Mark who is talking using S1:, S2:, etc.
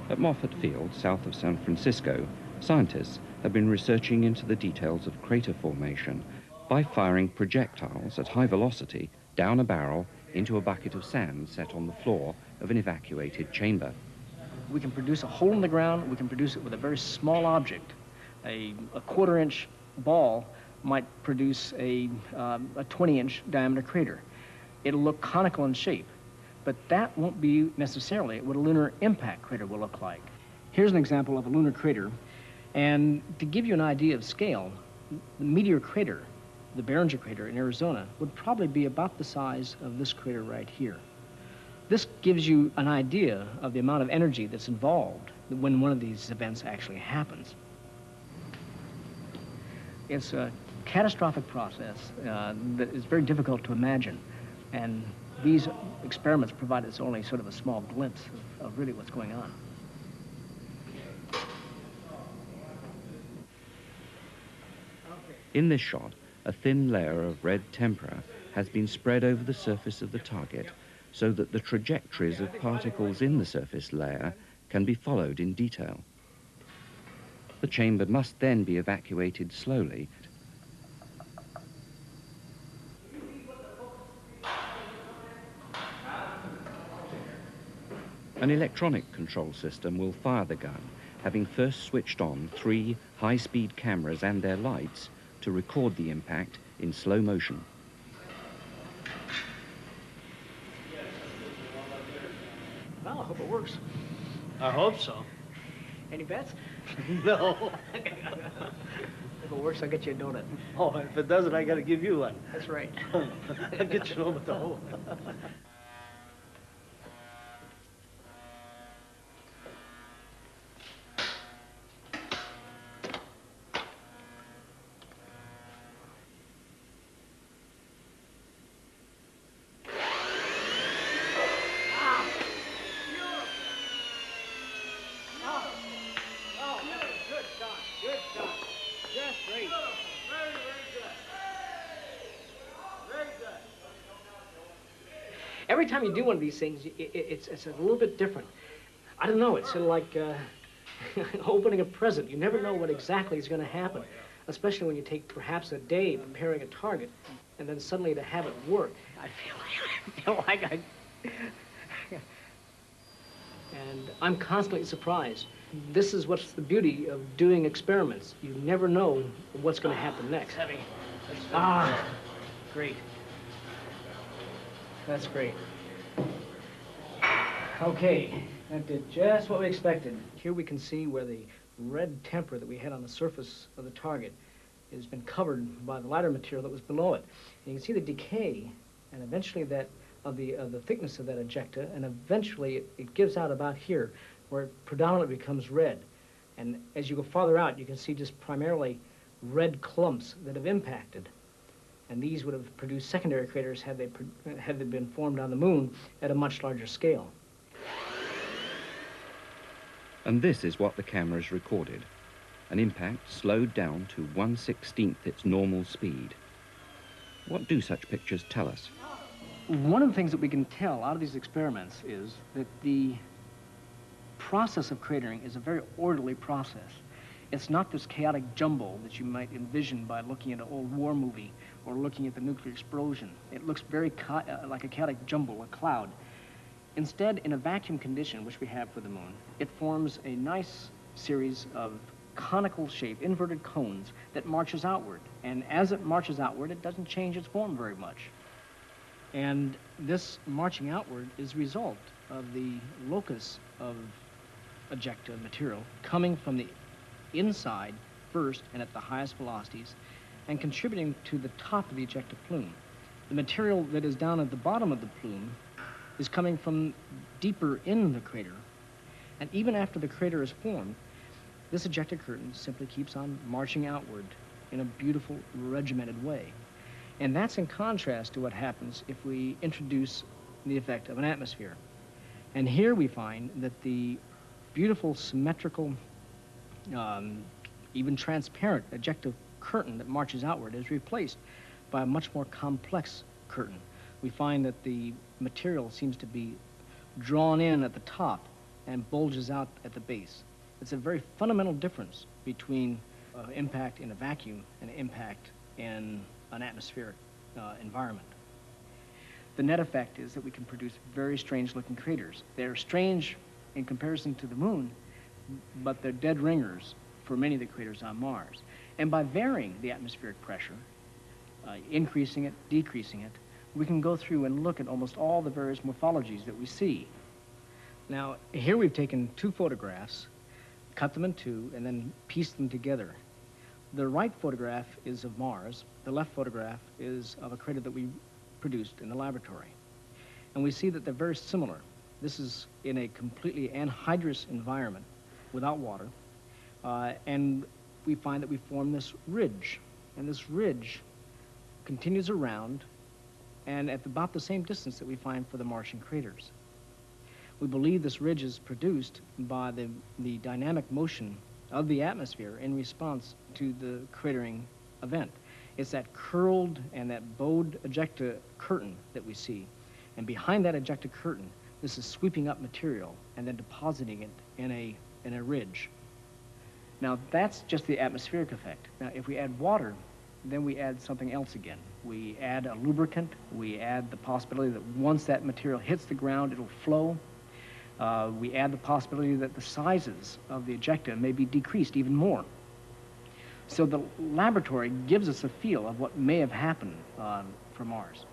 S1: At Moffett Field, south of San Francisco, scientists have been researching into the details of crater formation by firing projectiles at high velocity down a barrel into a bucket of sand set on the floor of an evacuated chamber.
S2: We can produce a hole in the ground. We can produce it with a very small object. A quarter-inch ball might produce a 20-inch diameter crater. It'll look conical in shape, but that won't be necessarily what a lunar impact crater will look like. Here's an example of a lunar crater, and to give you an idea of scale, the meteor crater, the Barringer crater in Arizona, would probably be about the size of this crater right here. This gives you an idea of the amount of energy that's involved when one of these events actually happens. It's a catastrophic process that is very difficult to imagine, and these experiments provide us only sort of a small glimpse of really what's going on.
S1: In this shot, a thin layer of red tempera has been spread over the surface of the target so that the trajectories of particles in the surface layer can be followed in detail. The chamber must then be evacuated slowly. An electronic control system will fire the gun, having first switched on 3 high-speed cameras and their lights to record the impact in slow motion.
S2: Well, I hope it works.
S3: I hope so.
S2: Any bets?
S3: No.
S2: If it works, I'll get you a donut.
S3: Oh, if it doesn't, I gotta give you one.
S2: That's right.
S3: I'll get you home with the hole.
S2: Every time you do one of these things, it's a little bit different. I don't know, it's sort of like opening a present. You never know what exactly is going to happen, especially when you take perhaps a day preparing a target, and then suddenly to have it work. I feel like I... And I'm constantly surprised. This is what's the beauty of doing experiments. You never know what's going to happen next.
S3: Heavy.
S2: Ah, great. That's great. Okay, that did just what we expected. Here we can see where the red tempera that we had on the surface of the target has been covered by the lighter material that was below it. And you can see the decay, and eventually that of the thickness of that ejecta, and eventually it gives out about here, where it predominantly becomes red. And as you go farther out, you can see just primarily red clumps that have impacted. And these would have produced secondary craters had they been formed on the moon at a much larger scale.
S1: And this is what the cameras recorded. An impact slowed down to 1/16 its normal speed. What do such pictures tell us?
S2: One of the things that we can tell out of these experiments is that the process of cratering is a very orderly process. It's not this chaotic jumble that you might envision by looking at an old war movie or looking at the nuclear explosion. It looks very like a chaotic jumble, a cloud. Instead, in a vacuum condition, which we have for the moon, it forms a nice series of conical shape, inverted cones that marches outward. And as it marches outward, it doesn't change its form very much. And this marching outward is a result of the locus of ejecta material coming from the inside first and at the highest velocities and contributing to the top of the ejecta plume. The material that is down at the bottom of the plume is coming from deeper in the crater. And even after the crater is formed, this ejecta curtain simply keeps on marching outward in a beautiful, regimented way. And that's in contrast to what happens if we introduce the effect of an atmosphere. And here we find that the beautiful, symmetrical, even transparent ejecta curtain that marches outward is replaced by a much more complex curtain. We find that the material seems to be drawn in at the top and bulges out at the base. It's a very fundamental difference between impact in a vacuum and impact in an atmospheric environment. The net effect is that we can produce very strange-looking craters. They're strange in comparison to the moon, but they're dead ringers for many of the craters on Mars. And by varying the atmospheric pressure, increasing it, decreasing it, we can go through and look at almost all the various morphologies that we see. Now, here we've taken two photographs, cut them in two, and then pieced them together. The right photograph is of Mars. The left photograph is of a crater that we produced in the laboratory. And we see that they're very similar. This is in a completely anhydrous environment without water. And we find that we form this ridge. And this ridge continues around and at about the same distance that we find for the Martian craters. We believe this ridge is produced by the dynamic motion of the atmosphere in response to the cratering event. It's that curled and that bowed ejecta curtain that we see. And behind that ejecta curtain, this is sweeping up material and then depositing it in a ridge. Now, that's just the atmospheric effect. Now, if we add water, then we add something else again. We add a lubricant. We add the possibility that once that material hits the ground, it'll flow. We add the possibility that the sizes of the ejecta may be decreased even more. So the laboratory gives us a feel of what may have happened for Mars.